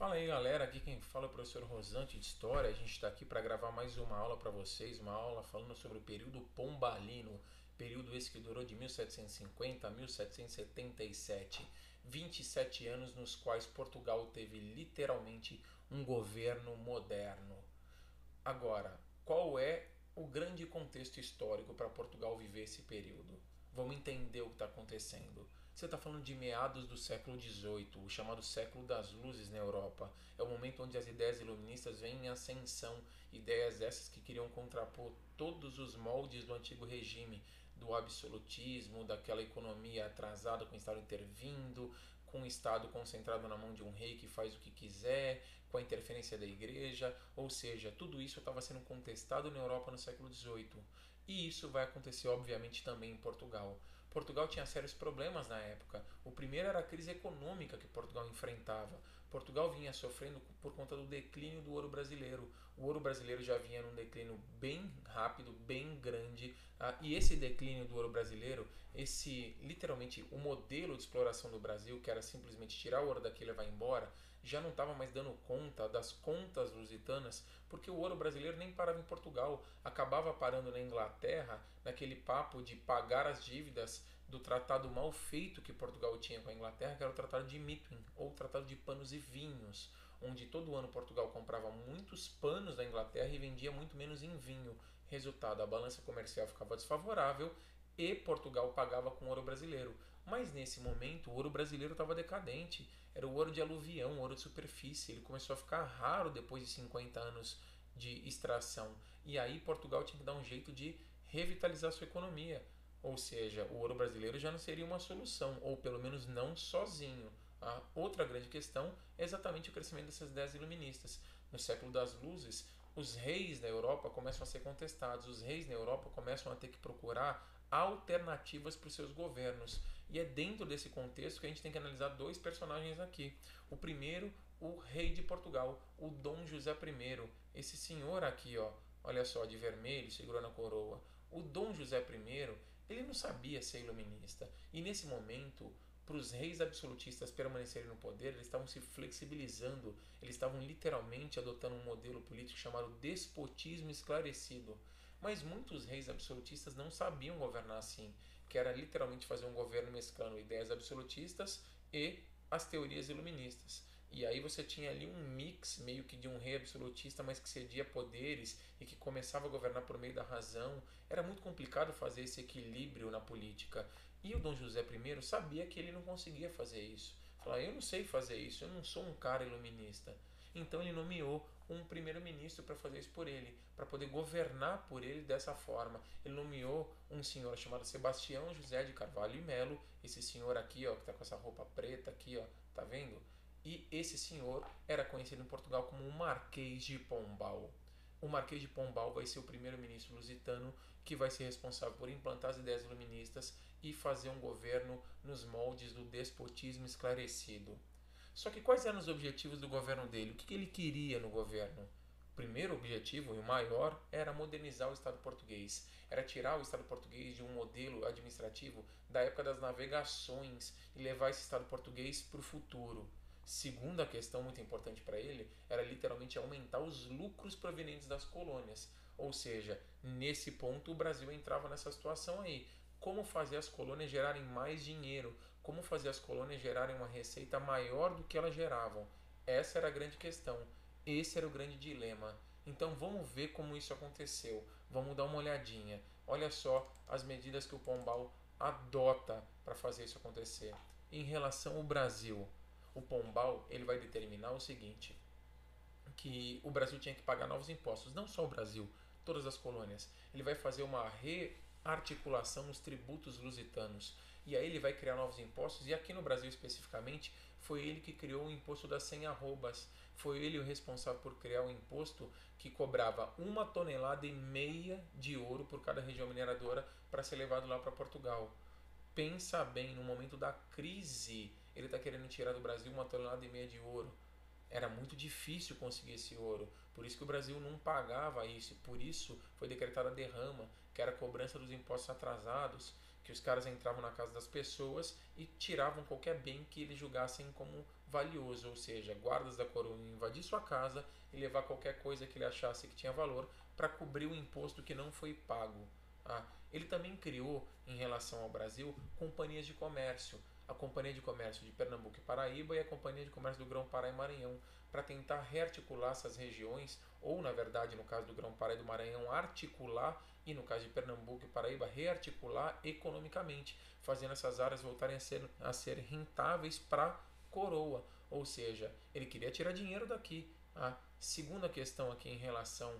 Fala aí galera, aqui quem fala é o professor Rosante de História. A gente está aqui para gravar mais uma aula para vocês, uma aula falando sobre o período pombalino, período esse que durou de 1750 a 1777, 27 anos nos quais Portugal teve literalmente um governo moderno. Agora, qual é o grande contexto histórico para Portugal viver esse período? Vamos entender o que está acontecendo. Você está falando de meados do século XVIII, o chamado século das luzes na Europa. É o momento onde as ideias iluministas vêm em ascensão, ideias essas que queriam contrapor todos os moldes do antigo regime, do absolutismo, daquela economia atrasada com o Estado intervindo, com o Estado concentrado na mão de um rei que faz o que quiser, com a interferência da igreja, ou seja, tudo isso estava sendo contestado na Europa no século XVIII. E isso vai acontecer, obviamente, também em Portugal. Portugal tinha sérios problemas na época. O primeiro era a crise econômica que Portugal enfrentava. Portugal vinha sofrendo por conta do declínio do ouro brasileiro. O ouro brasileiro já vinha num declínio bem rápido, bem grande. E esse declínio do ouro brasileiro, literalmente o modelo de exploração do Brasil, que era simplesmente tirar o ouro daqui e levar embora, já não estava mais dando conta das contas lusitanas, porque o ouro brasileiro nem parava em Portugal, acabava parando na Inglaterra, naquele papo de pagar as dívidas do tratado mal feito que Portugal tinha com a Inglaterra, que era o Tratado de Methuen, ou o Tratado de Panos e Vinhos, onde todo ano Portugal comprava muitos panos da Inglaterra e vendia muito menos em vinho. Resultado, a balança comercial ficava desfavorável e Portugal pagava com ouro brasileiro. Mas nesse momento o ouro brasileiro estava decadente, era o ouro de aluvião, ouro de superfície, ele começou a ficar raro depois de 50 anos de extração. E aí Portugal tinha que dar um jeito de revitalizar sua economia. Ou seja, o ouro brasileiro já não seria uma solução, ou pelo menos não sozinho. A outra grande questão é exatamente o crescimento dessas ideias iluministas. No século das luzes, os reis na Europa começam a ser contestados, os reis na Europa começam a ter que procurar alternativas para os seus governos. E é dentro desse contexto que a gente tem que analisar dois personagens aqui. O primeiro, o rei de Portugal, o Dom José I. Esse senhor aqui, ó, olha só, de vermelho, segurando a coroa. O Dom José I, ele não sabia ser iluminista. E nesse momento, para os reis absolutistas permanecerem no poder, eles estavam se flexibilizando, eles estavam literalmente adotando um modelo político chamado despotismo esclarecido. Mas muitos reis absolutistas não sabiam governar assim, que era literalmente fazer um governo mesclando ideias absolutistas e as teorias iluministas. E aí você tinha ali um mix meio que de um rei absolutista, mas que cedia poderes e que começava a governar por meio da razão. Era muito complicado fazer esse equilíbrio na política. E o Dom José I sabia que ele não conseguia fazer isso. Falava, eu não sei fazer isso, eu não sou um cara iluminista. Então ele nomeou um primeiro-ministro para fazer isso por ele, para poder governar por ele dessa forma. Ele nomeou um senhor chamado Sebastião José de Carvalho e Melo, esse senhor aqui, ó, que está com essa roupa preta aqui, ó, tá vendo? E esse senhor era conhecido em Portugal como o Marquês de Pombal. O Marquês de Pombal vai ser o primeiro-ministro lusitano que vai ser responsável por implantar as ideias iluministas e fazer um governo nos moldes do despotismo esclarecido. Só que quais eram os objetivos do governo dele? O que ele queria no governo? O primeiro objetivo, e o maior, era modernizar o Estado português. Era tirar o Estado português de um modelo administrativo da época das navegações e levar esse Estado português para o futuro. Segunda questão muito importante para ele era literalmente aumentar os lucros provenientes das colônias. Ou seja, nesse ponto o Brasil entrava nessa situação aí. Como fazer as colônias gerarem mais dinheiro? Como fazer as colônias gerarem uma receita maior do que elas geravam? Essa era a grande questão. Esse era o grande dilema. Então vamos ver como isso aconteceu. Vamos dar uma olhadinha. Olha só as medidas que o Pombal adota para fazer isso acontecer. Em relação ao Brasil, o Pombal ele vai determinar o seguinte, que o Brasil tinha que pagar novos impostos, não só o Brasil, todas as colônias. Ele vai fazer uma rearticulação nos tributos lusitanos. E aí ele vai criar novos impostos, e aqui no Brasil especificamente, foi ele que criou o imposto das 100 arrobas. Foi ele o responsável por criar o imposto que cobrava 1,5 tonelada de ouro por cada região mineradora para ser levado lá para Portugal. Pensa bem, no momento da crise, ele está querendo tirar do Brasil 1,5 tonelada de ouro. Era muito difícil conseguir esse ouro, por isso que o Brasil não pagava isso, por isso foi decretada a derrama, que era a cobrança dos impostos atrasados, que os caras entravam na casa das pessoas e tiravam qualquer bem que eles julgassem como valioso, ou seja, guardas da coroa iam invadir sua casa e levar qualquer coisa que ele achasse que tinha valor para cobrir o imposto que não foi pago. Ah, ele também criou, em relação ao Brasil, companhias de comércio. A Companhia de Comércio de Pernambuco e Paraíba e a Companhia de Comércio do Grão-Pará e Maranhão, para tentar rearticular essas regiões, ou na verdade, no caso do Grão-Pará e do Maranhão, articular, e no caso de Pernambuco e Paraíba, rearticular economicamente, fazendo essas áreas voltarem a ser rentáveis para a coroa. Ou seja, ele queria tirar dinheiro daqui. A segunda questão aqui em relação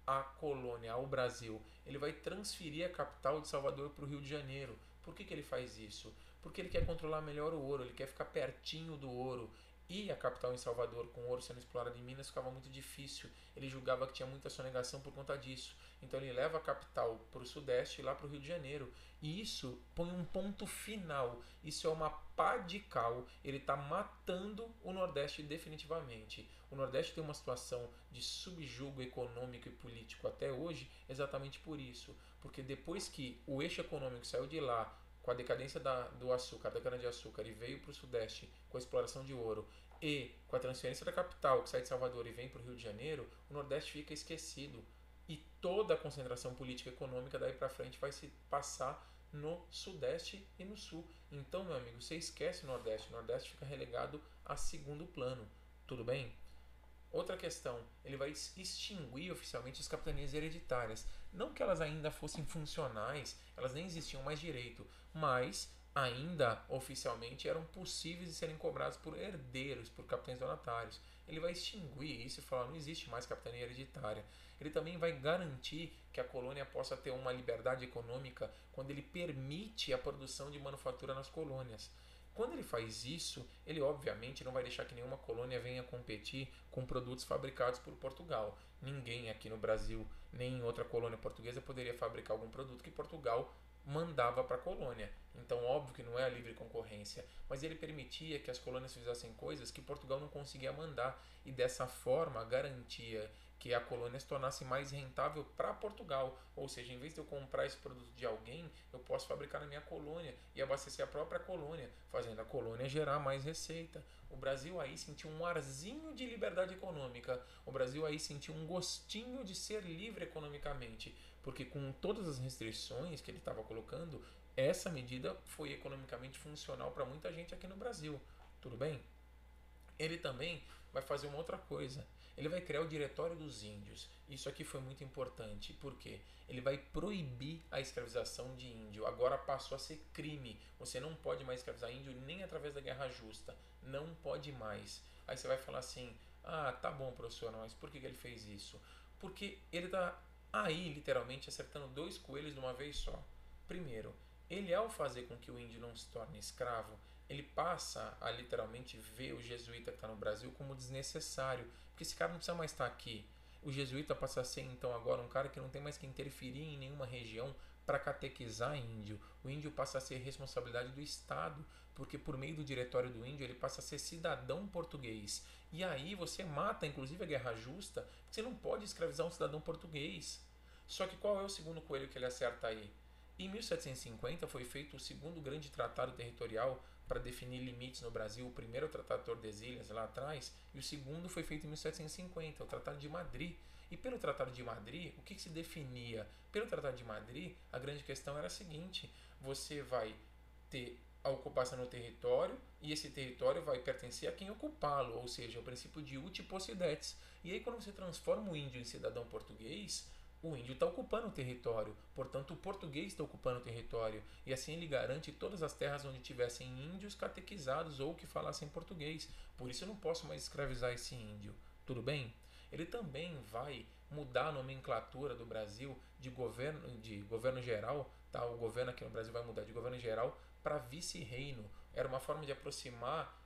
à colônia, ao Brasil, ele vai transferir a capital de Salvador para o Rio de Janeiro. Por que ele faz isso? Porque ele quer controlar melhor o ouro, ele quer ficar pertinho do ouro. E a capital em Salvador, com o ouro sendo explorado em Minas, ficava muito difícil. Ele julgava que tinha muita sonegação por conta disso. Então ele leva a capital para o sudeste e lá para o Rio de Janeiro. E isso põe um ponto final. Isso é uma pá de cal. Ele está matando o Nordeste definitivamente. O Nordeste tem uma situação de subjugo econômico e político até hoje, exatamente por isso. Porque depois que o eixo econômico saiu de lá, com a decadência do açúcar, da cana-de-açúcar, e veio para o Sudeste com a exploração de ouro, e com a transferência da capital, que sai de Salvador e vem para o Rio de Janeiro, o Nordeste fica esquecido. E toda a concentração política e econômica daí para frente vai se passar no Sudeste e no Sul. Então, meu amigo, você esquece o Nordeste fica relegado a segundo plano. Tudo bem? Outra questão, ele vai extinguir oficialmente as capitanias hereditárias. Não que elas ainda fossem funcionais, elas nem existiam mais direito, mas ainda oficialmente eram possíveis de serem cobradas por herdeiros, por capitães donatários. Ele vai extinguir isso e falar, não existe mais capitania hereditária. Ele também vai garantir que a colônia possa ter uma liberdade econômica quando ele permite a produção de manufatura nas colônias. Quando ele faz isso, ele obviamente não vai deixar que nenhuma colônia venha competir com produtos fabricados por Portugal. Ninguém aqui no Brasil, nem em outra colônia portuguesa, poderia fabricar algum produto que Portugal mandava para a colônia. Então, óbvio que não é a livre concorrência, mas ele permitia que as colônias fizessem coisas que Portugal não conseguia mandar e dessa forma garantia que a colônia se tornasse mais rentável para Portugal. Ou seja, em vez de eu comprar esse produto de alguém, eu posso fabricar na minha colônia e abastecer a própria colônia, fazendo a colônia gerar mais receita. O Brasil aí sentiu um arzinho de liberdade econômica. O Brasil aí sentiu um gostinho de ser livre economicamente, porque com todas as restrições que ele estava colocando, essa medida foi economicamente funcional para muita gente aqui no Brasil. Tudo bem? Ele também vai fazer uma outra coisa. Ele vai criar o Diretório dos Índios. Isso aqui foi muito importante. Por quê? Ele vai proibir a escravização de índio. Agora passou a ser crime. Você não pode mais escravizar índio nem através da guerra justa. Não pode mais. Aí você vai falar assim, ah, tá bom, professor, mas por que ele fez isso? Porque ele está aí, literalmente, acertando dois coelhos de uma vez só. Primeiro, ele ao fazer com que o índio não se torne escravo, ele passa a literalmente ver o jesuíta que está no Brasil como desnecessário, porque esse cara não precisa mais estar aqui. O jesuíta passa a ser então agora um cara que não tem mais que interferir em nenhuma região para catequizar índio. O índio passa a ser responsabilidade do Estado, porque por meio do diretório do índio ele passa a ser cidadão português. E aí você mata inclusive a guerra justa, porque você não pode escravizar um cidadão português. Só que qual é o segundo coelho que ele acerta aí? Em 1750 foi feito o segundo grande tratado territorial para definir limites no Brasil. O primeiro é o Tratado de Tordesilhas, lá atrás, e o segundo foi feito em 1750, o Tratado de Madrid. E pelo Tratado de Madrid, o que se definia? Pelo Tratado de Madrid, a grande questão era a seguinte: você vai ter a ocupação no território e esse território vai pertencer a quem ocupá-lo, ou seja, o princípio de uti possidetis. E aí quando você transforma o índio em cidadão português, o índio está ocupando o território, portanto o português está ocupando o território, e assim ele garante todas as terras onde tivessem índios catequizados ou que falassem português. Por isso eu não posso mais escravizar esse índio. Tudo bem? Ele também vai mudar a nomenclatura do Brasil de governo geral, tá? O governo aqui no Brasil vai mudar de governo geral para vice-reino. Era uma forma de aproximar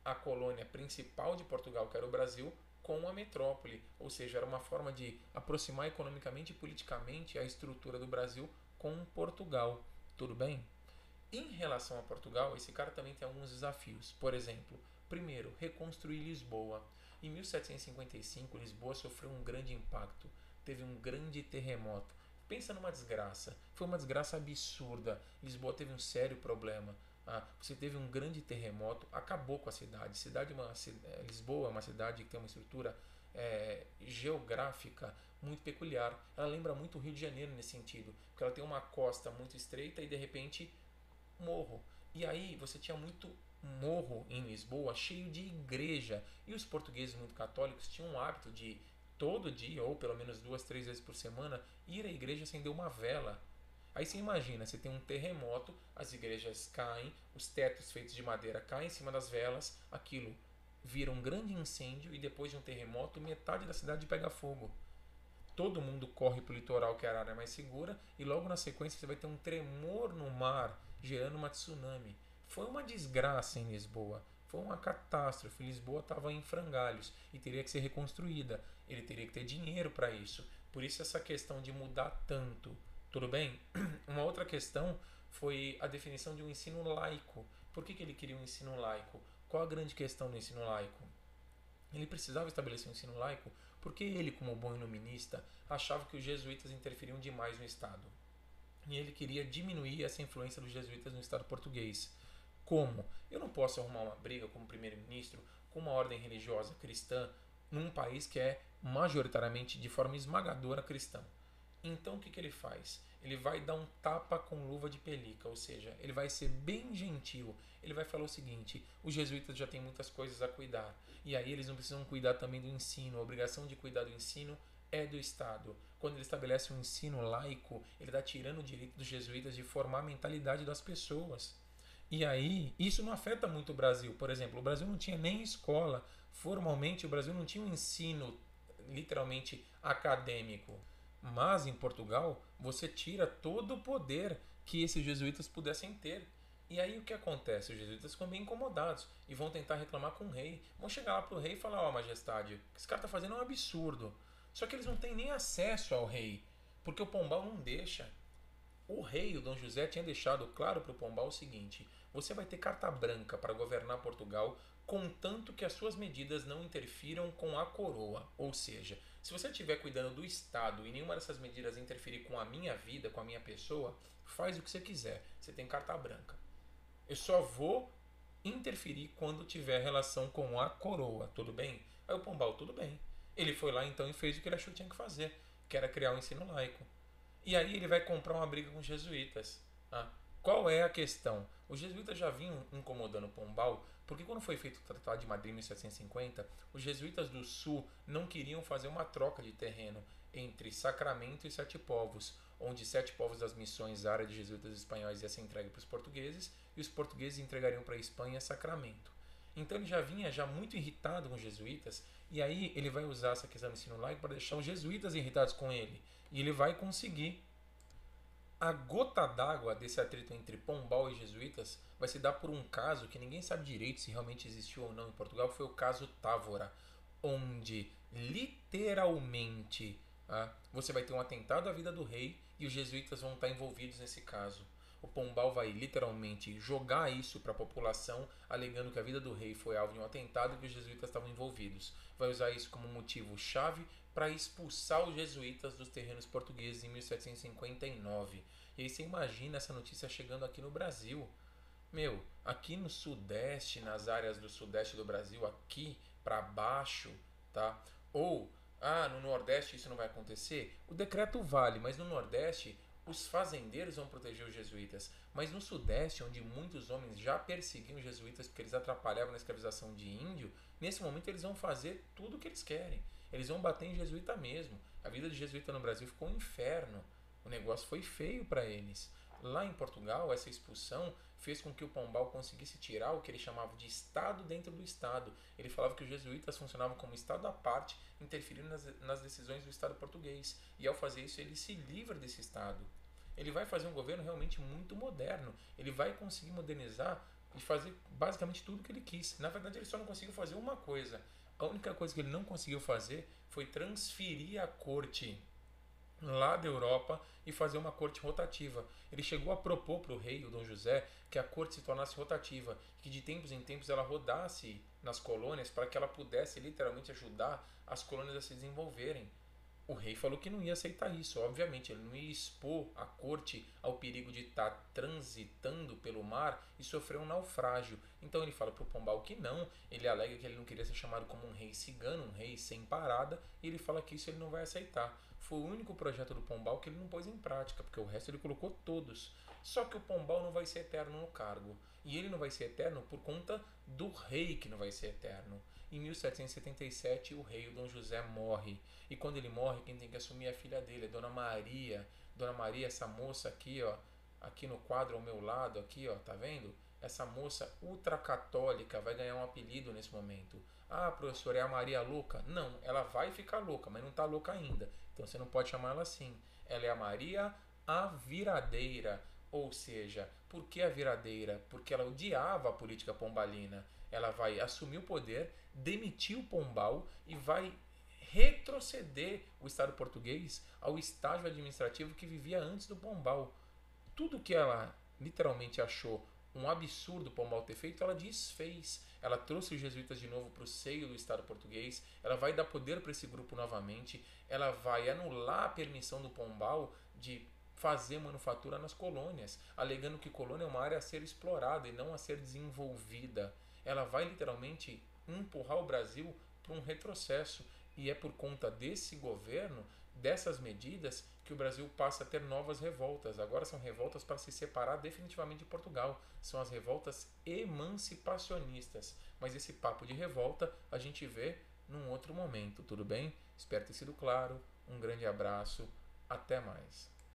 a colônia principal de Portugal, que era o Brasil, com a metrópole, ou seja, era uma forma de aproximar economicamente e politicamente a estrutura do Brasil com Portugal. Tudo bem? Em relação a Portugal, esse cara também tem alguns desafios. Por exemplo, primeiro, reconstruir Lisboa. Em 1755, Lisboa sofreu um grande impacto, teve um grande terremoto. Pensa numa desgraça, foi uma desgraça absurda. Lisboa teve um sério problema. Você teve um grande terremoto, acabou com a cidade. Lisboa é uma cidade que tem uma estrutura geográfica muito peculiar. Ela lembra muito o Rio de Janeiro nesse sentido, porque ela tem uma costa muito estreita e de repente morro. E aí você tinha muito morro em Lisboa, cheio de igreja. E os portugueses muito católicos tinham o hábito de todo dia, ou pelo menos 2, 3 vezes por semana, ir à igreja acender uma vela. Aí você imagina, você tem um terremoto, as igrejas caem, os tetos feitos de madeira caem em cima das velas, aquilo vira um grande incêndio e depois de um terremoto metade da cidade pega fogo. Todo mundo corre para o litoral, que é a área mais segura, e logo na sequência você vai ter um tremor no mar, gerando uma tsunami. Foi uma desgraça em Lisboa, foi uma catástrofe. Lisboa estava em frangalhos e teria que ser reconstruída. Ele teria que ter dinheiro para isso. Por isso essa questão de mudar tanto. Tudo bem? Uma outra questão foi a definição de um ensino laico. Por que ele queria um ensino laico? Qual a grande questão do ensino laico? Ele precisava estabelecer um ensino laico porque ele, como bom iluminista, achava que os jesuítas interferiam demais no Estado. E ele queria diminuir essa influência dos jesuítas no Estado português. Como? Eu não posso arrumar uma briga como primeiro-ministro com uma ordem religiosa cristã num país que é majoritariamente de forma esmagadora cristã. Então o que ele faz? Ele vai dar um tapa com luva de pelica, ou seja, ele vai ser bem gentil. Ele vai falar o seguinte: os jesuítas já têm muitas coisas a cuidar, e aí eles não precisam cuidar também do ensino. A obrigação de cuidar do ensino é do Estado. Quando ele estabelece um ensino laico, ele está tirando o direito dos jesuítas de formar a mentalidade das pessoas. E aí, isso não afeta muito o Brasil. Por exemplo, o Brasil não tinha nem escola. Formalmente, o Brasil não tinha um ensino literalmente acadêmico. Mas em Portugal, você tira todo o poder que esses jesuítas pudessem ter. E aí o que acontece? Os jesuítas ficam bem incomodados e vão tentar reclamar com o rei. Vão chegar lá pro rei e falar: ó, majestade, o que esse cara tá fazendo é um absurdo. Só que eles não têm nem acesso ao rei, porque o Pombal não deixa. O rei, o Dom José, tinha deixado claro para o Pombal o seguinte: você vai ter carta branca para governar Portugal, contanto que as suas medidas não interfiram com a coroa. Ou seja, se você estiver cuidando do Estado e nenhuma dessas medidas interferir com a minha vida, com a minha pessoa, faz o que você quiser. Você tem carta branca. Eu só vou interferir quando tiver relação com a coroa, tudo bem? Aí o Pombal, tudo bem. Ele foi lá então e fez o que ele achou que tinha que fazer, que era criar um ensino laico. E aí ele vai comprar uma briga com os jesuítas. Qual é a questão? Os jesuítas já vinham incomodando Pombal, porque quando foi feito o Tratado de Madrid em 1750, os jesuítas do sul não queriam fazer uma troca de terreno entre Sacramento e Sete Povos, onde Sete Povos das Missões, a área de jesuítas espanhóis, ia ser entregue para os portugueses e os portugueses entregariam para a Espanha Sacramento. Então ele já vinha muito irritado com os jesuítas, e aí ele vai usar essa questão do ensino laico para deixar os jesuítas irritados com ele. E ele vai conseguir. A gota d'água desse atrito entre Pombal e jesuítas vai se dar por um caso que ninguém sabe direito se realmente existiu ou não em Portugal, foi o caso Távora, onde literalmente você vai ter um atentado à vida do rei e os jesuítas vão estar envolvidos nesse caso. O Pombal vai literalmente jogar isso para a população, alegando que a vida do rei foi alvo de um atentado e que os jesuítas estavam envolvidos. Vai usar isso como motivo-chave para expulsar os jesuítas dos terrenos portugueses em 1759. E aí você imagina essa notícia chegando aqui no Brasil. Meu, aqui no Sudeste, nas áreas do Sudeste do Brasil, aqui para baixo, tá? Ou, no Nordeste isso não vai acontecer? O decreto vale, mas no Nordeste os fazendeiros vão proteger os jesuítas. Mas no Sudeste, onde muitos homens já perseguiam os jesuítas porque eles atrapalhavam na escravização de índio, nesse momento eles vão fazer tudo o que eles querem. Eles vão bater em jesuíta mesmo. A vida de jesuíta no Brasil ficou um inferno. O negócio foi feio para eles. Lá em Portugal, essa expulsão fez com que o Pombal conseguisse tirar o que ele chamava de Estado dentro do Estado. Ele falava que os jesuítas funcionavam como Estado à parte, interferindo nas decisões do Estado português. E ao fazer isso, ele se livra desse Estado. Ele vai fazer um governo realmente muito moderno. Ele vai conseguir modernizar e fazer basicamente tudo o que ele quis. Na verdade, ele só não conseguiu fazer uma coisa. A única coisa que ele não conseguiu fazer foi transferir a corte lá da Europa e fazer uma corte rotativa. Ele chegou a propor para o rei, o Dom José, que a corte se tornasse rotativa, que de tempos em tempos ela rodasse nas colônias para que ela pudesse literalmente ajudar as colônias a se desenvolverem. O rei falou que não ia aceitar isso. Obviamente, ele não ia expor a corte ao perigo de estar transitando pelo mar e sofrer um naufrágio. Então ele fala para o Pombal que não. Ele alega que ele não queria ser chamado como um rei cigano, um rei sem parada. E ele fala que isso ele não vai aceitar. Foi o único projeto do Pombal que ele não pôs em prática, porque o resto ele colocou todos. Só que o Pombal não vai ser eterno no cargo. E ele não vai ser eterno por conta do rei que não vai ser eterno. Em 1777, o rei, o Dom José, morre. E quando ele morre, quem tem que assumir é a filha dele, a Dona Maria. Dona Maria, essa moça aqui, ó, aqui no quadro ao meu lado, aqui, ó, tá vendo? Essa moça ultracatólica vai ganhar um apelido nesse momento. Ah, professor, é a Maria louca? Não, ela vai ficar louca, mas não tá louca ainda. Então você não pode chamar ela assim. Ela é a Maria a Viradeira. Ou seja, por que a viradeira? Porque ela odiava a política pombalina. Ela vai assumir o poder, demitir o Pombal e vai retroceder o Estado português ao estágio administrativo que vivia antes do Pombal. Tudo que ela literalmente achou um absurdo o Pombal ter feito, ela desfez. Ela trouxe os jesuítas de novo para o seio do Estado português, ela vai dar poder para esse grupo novamente, ela vai anular a permissão do Pombal de fazer manufatura nas colônias, alegando que colônia é uma área a ser explorada e não a ser desenvolvida. Ela vai literalmente empurrar o Brasil para um retrocesso. E é por conta desse governo, dessas medidas, que o Brasil passa a ter novas revoltas. Agora são revoltas para se separar definitivamente de Portugal. São as revoltas emancipacionistas. Mas esse papo de revolta a gente vê num outro momento, tudo bem? Espero ter sido claro. Um grande abraço. Até mais.